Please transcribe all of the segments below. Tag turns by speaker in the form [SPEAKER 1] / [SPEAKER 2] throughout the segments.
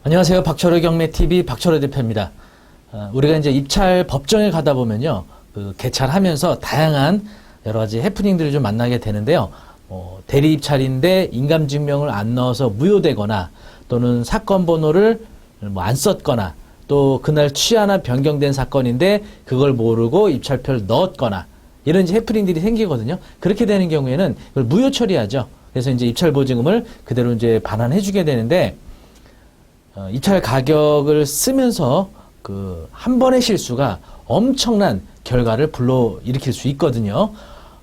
[SPEAKER 1] 안녕하세요. 박철호 경매TV 박철호 대표입니다. 우리가 이제 입찰 법정에 가다 보면요. 개찰하면서 다양한 여러 가지 해프닝들을 좀 만나게 되는데요. 대리 입찰인데 인감증명을 안 넣어서 무효되거나 또는 사건 번호를 안 썼거나 또 그날 취하나 변경된 사건인데 그걸 모르고 입찰표를 넣었거나 이런 이제 해프닝들이 생기거든요. 그렇게 되는 경우에는 그걸 무효 처리하죠. 그래서 이제 입찰 보증금을 그대로 이제 반환해 주게 되는데 입찰 가격을 쓰면서 한 번의 실수가 엄청난 결과를 불러일으킬 수 있거든요.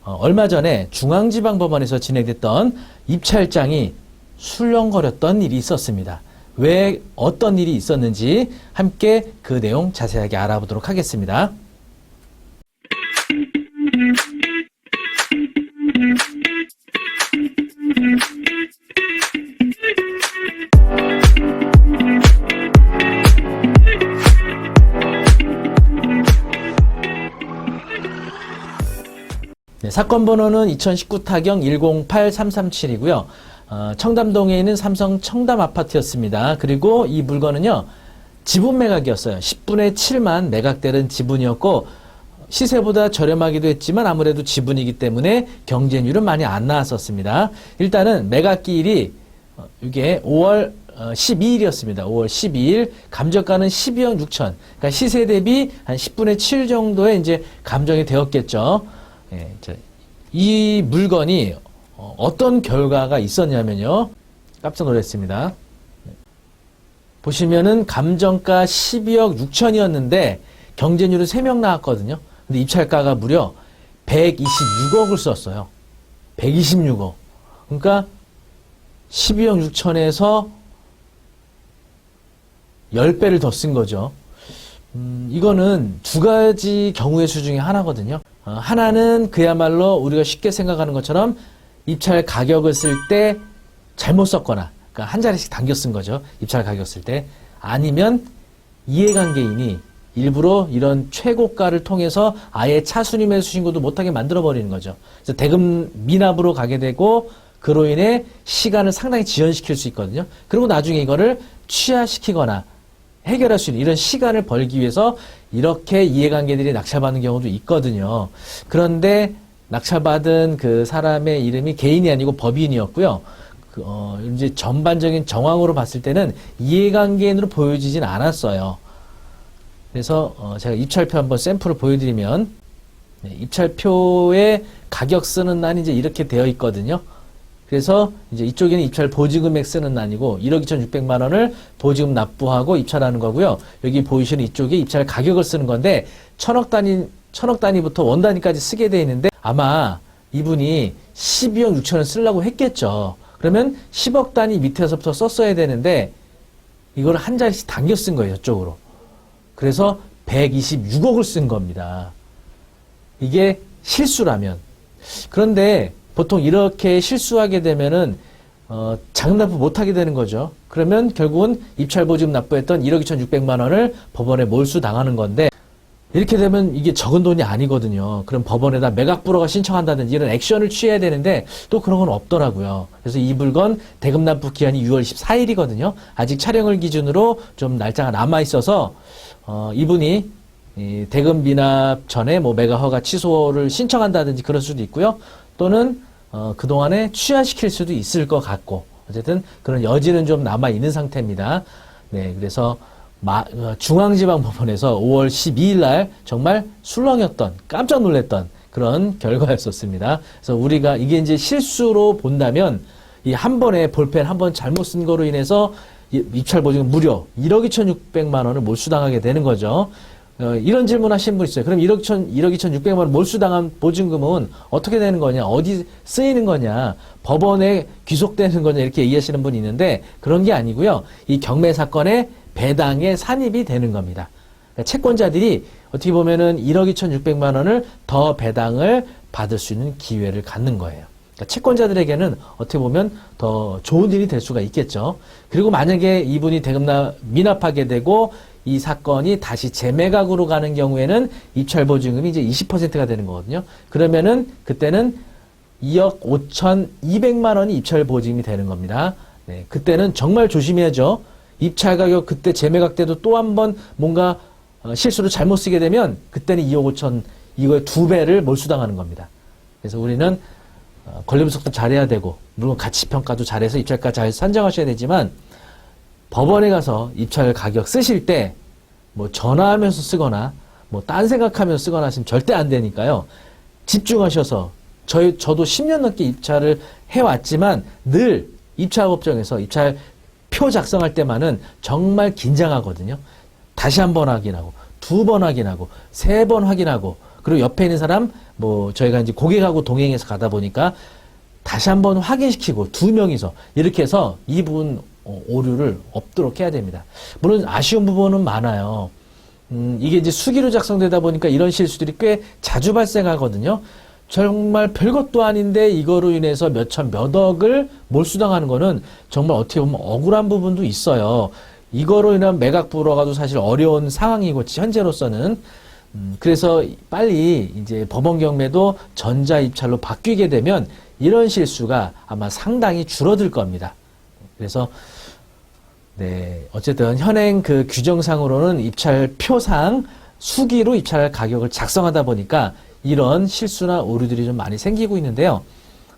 [SPEAKER 1] 얼마 전에 중앙지방법원에서 진행됐던 입찰장이 술렁거렸던 일이 있었습니다. 왜 어떤 일이 있었는지 함께 그 내용 자세하게 알아보도록 하겠습니다. 네, 사건 번호는 2019 타경 108337이고요. 청담동에 있는 삼성 청담 아파트였습니다. 그리고 이 물건은요, 지분 매각이었어요. 10분의 7만 매각되는 지분이었고, 시세보다 저렴하기도 했지만 아무래도 지분이기 때문에 경쟁률은 많이 안 나왔었습니다. 일단은 매각기일이 이게 5월 12일이었습니다. 5월 12일, 감정가는 12억 6천. 그러니까 시세 대비 한 10분의 7 정도의 이제 감정이 되었겠죠. 예, 이 물건이 어떤 결과가 있었냐면요. 깜짝 놀랐습니다. 보시면은 감정가 12억 6천이었는데 경쟁률은 3명 나왔거든요. 근데 입찰가가 무려 126억을 썼어요. 126억. 그러니까 12억 6천에서 10배를 더 쓴 거죠. 이거는 두 가지 경우의 수 중에 하나거든요. 하나는 그야말로 우리가 쉽게 생각하는 것처럼 입찰 가격을 쓸 때 잘못 썼거나, 그러니까 한 자리씩 당겨 쓴 거죠. 입찰 가격 쓸 때. 아니면 이해관계인이 일부러 이런 최고가를 통해서 아예 차순위 매수 신고도 못하게 만들어버리는 거죠. 그래서 대금 미납으로 가게 되고 그로 인해 시간을 상당히 지연시킬 수 있거든요. 그리고 나중에 이거를 취하시키거나 해결할 수 있는 이런 시간을 벌기 위해서 이렇게 이해관계들이 낙찰받는 경우도 있거든요. 그런데 낙찰받은 그 사람의 이름이 개인이 아니고 법인이었고요. 이제 전반적인 정황으로 봤을 때는 이해관계인으로 보여지진 않았어요. 그래서 제가 입찰표 한번 샘플을 보여드리면, 네, 입찰표에 가격 쓰는 난이 이제 이렇게 되어 있거든요. 그래서 이제 이쪽에는 입찰 보증금액 쓰는 난이고 1억 2,600만 원을 보증금 납부하고 입찰하는 거고요. 여기 보이시는 이쪽에 입찰 가격을 쓰는 건데 천억 단위부터 원 단위까지 쓰게 돼 있는데 아마 이분이 12억 6천을 쓰려고 했겠죠. 그러면 10억 단위 밑에서부터 썼어야 되는데 이걸 한 자리씩 당겨 쓴 거예요, 이쪽으로. 그래서 126억을 쓴 겁니다. 이게 실수라면. 그런데 보통 이렇게 실수하게 되면은 자금 납부 못하게 되는 거죠. 그러면 결국은 입찰 보증금 납부했던 1억 2,600만 원을 법원에 몰수당하는 건데, 이렇게 되면 이게 적은 돈이 아니거든요. 그럼 법원에다 매각 불허가 신청한다든지 이런 액션을 취해야 되는데 또 그런 건 없더라고요. 그래서 이 물건 대금 납부 기한이 6월 24일이거든요. 아직 촬영을 기준으로 좀 날짜가 남아 있어서 이분이 대금 미납 전에 뭐 매각 허가 취소를 신청한다든지 그럴 수도 있고요. 또는 그동안에 취하시킬 수도 있을 것 같고, 어쨌든 그런 여지는 좀 남아 있는 상태입니다. 네, 그래서 중앙지방법원에서 5월 12일 날 정말 술렁였던, 깜짝 놀랐던 그런 결과였었습니다. 그래서 우리가 이게 이제 실수로 본다면 이 한 번에 볼펜 한 번 잘못 쓴 거로 인해서 입찰 보증금 무려 1억 2,600만 원을 몰수당하게 되는 거죠. 이런 질문 하신 분 있어요. 그럼 1억 2,600만 원 몰수당한 보증금은 어떻게 되는 거냐? 어디 쓰이는 거냐? 법원에 귀속되는 거냐? 이렇게 얘기하시는 분이 있는데 그런 게 아니고요. 이 경매 사건의 배당에 산입이 되는 겁니다. 그러니까 채권자들이 어떻게 보면은 1억 2,600만 원을 더 배당을 받을 수 있는 기회를 갖는 거예요. 그러니까 채권자들에게는 어떻게 보면 더 좋은 일이 될 수가 있겠죠. 그리고 만약에 이분이 대금 미납하게 되고 이 사건이 다시 재매각으로 가는 경우에는 입찰 보증금이 이제 20%가 되는 거거든요. 그러면은 그때는 2억 5,200만 원이 입찰 보증금이 되는 겁니다. 네, 그때는 정말 조심해야죠. 입찰 가격 그때 재매각 때도 또 한 번 뭔가 실수로 잘못 쓰게 되면 그때는 2억 5천 이거의 2배를 몰수당하는 겁니다. 그래서 우리는 권리 분석도 잘해야 되고 물론 가치 평가도 잘해서 입찰가 잘 산정하셔야 되지만 법원에 가서 입찰 가격 쓰실 때 뭐 전화하면서 쓰거나 뭐 딴 생각하면서 쓰거나 하시면 절대 안 되니까요. 집중하셔서 저도 10년 넘게 입찰을 해왔지만 늘 입찰법정에서 입찰표 작성할 때만은 정말 긴장하거든요. 다시 한 번 확인하고 2번 확인하고 3번 확인하고 그리고 옆에 있는 사람 뭐 저희가 이제 고객하고 동행해서 가다 보니까 다시 한 번 확인시키고 2명이서 이렇게 해서 이 부분 오류를 없도록 해야 됩니다. 물론 아쉬운 부분은 많아요. 이게 이제 수기로 작성되다 보니까 이런 실수들이 꽤 자주 발생하거든요. 정말 별것도 아닌데 이거로 인해서 몇천 몇억을 몰수당하는 거는 정말 어떻게 보면 억울한 부분도 있어요. 이거로 인한 매각 불허가도 사실 어려운 상황이고 현재로서는 그래서 빨리 이제 법원 경매도 전자 입찰로 바뀌게 되면 이런 실수가 아마 상당히 줄어들 겁니다. 그래서 네, 어쨌든 현행 그 규정상으로는 입찰표상 수기로 입찰 가격을 작성하다 보니까 이런 실수나 오류들이 좀 많이 생기고 있는데요.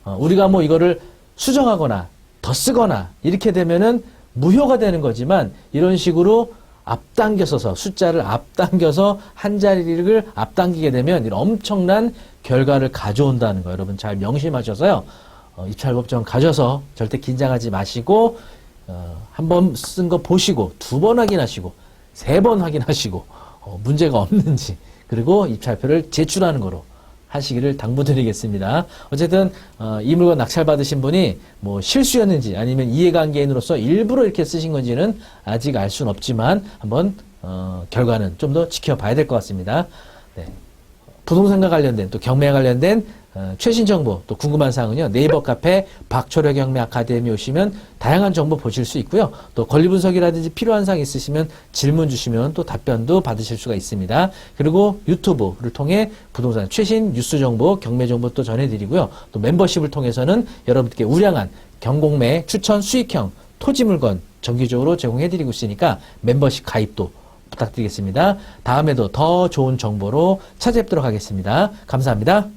[SPEAKER 1] 우리가 뭐 이거를 수정하거나 더 쓰거나 이렇게 되면은 무효가 되는 거지만 이런 식으로 앞당겨서 숫자를 앞당겨서 한 자리를 앞당기게 되면 이런 엄청난 결과를 가져온다는 거 여러분 잘 명심하셔서요. 입찰법정 가셔서 절대 긴장하지 마시고 한 번 쓴 거 보시고 2번 확인하시고 3번 확인하시고 문제가 없는지 그리고 입찰표를 제출하는 거로 하시기를 당부드리겠습니다. 어쨌든 이 물건 낙찰받으신 분이 뭐 실수였는지 아니면 이해관계인으로서 일부러 이렇게 쓰신 건지는 아직 알 수는 없지만 한번 결과는 좀 더 지켜봐야 될 것 같습니다. 네. 부동산과 관련된 또 경매와 관련된 최신 정보 또 궁금한 사항은요 네이버 카페 박철호 경매 아카데미 오시면 다양한 정보 보실 수 있고요. 또 권리 분석이라든지 필요한 사항 있으시면 질문 주시면 또 답변도 받으실 수가 있습니다. 그리고 유튜브를 통해 부동산 최신 뉴스 정보 경매 정보 또 전해드리고요. 또 멤버십을 통해서는 여러분께 우량한 경공매 추천 수익형 토지 물건 정기적으로 제공해드리고 있으니까 멤버십 가입도 부탁드리겠습니다. 다음에도 더 좋은 정보로 찾아뵙도록 하겠습니다. 감사합니다.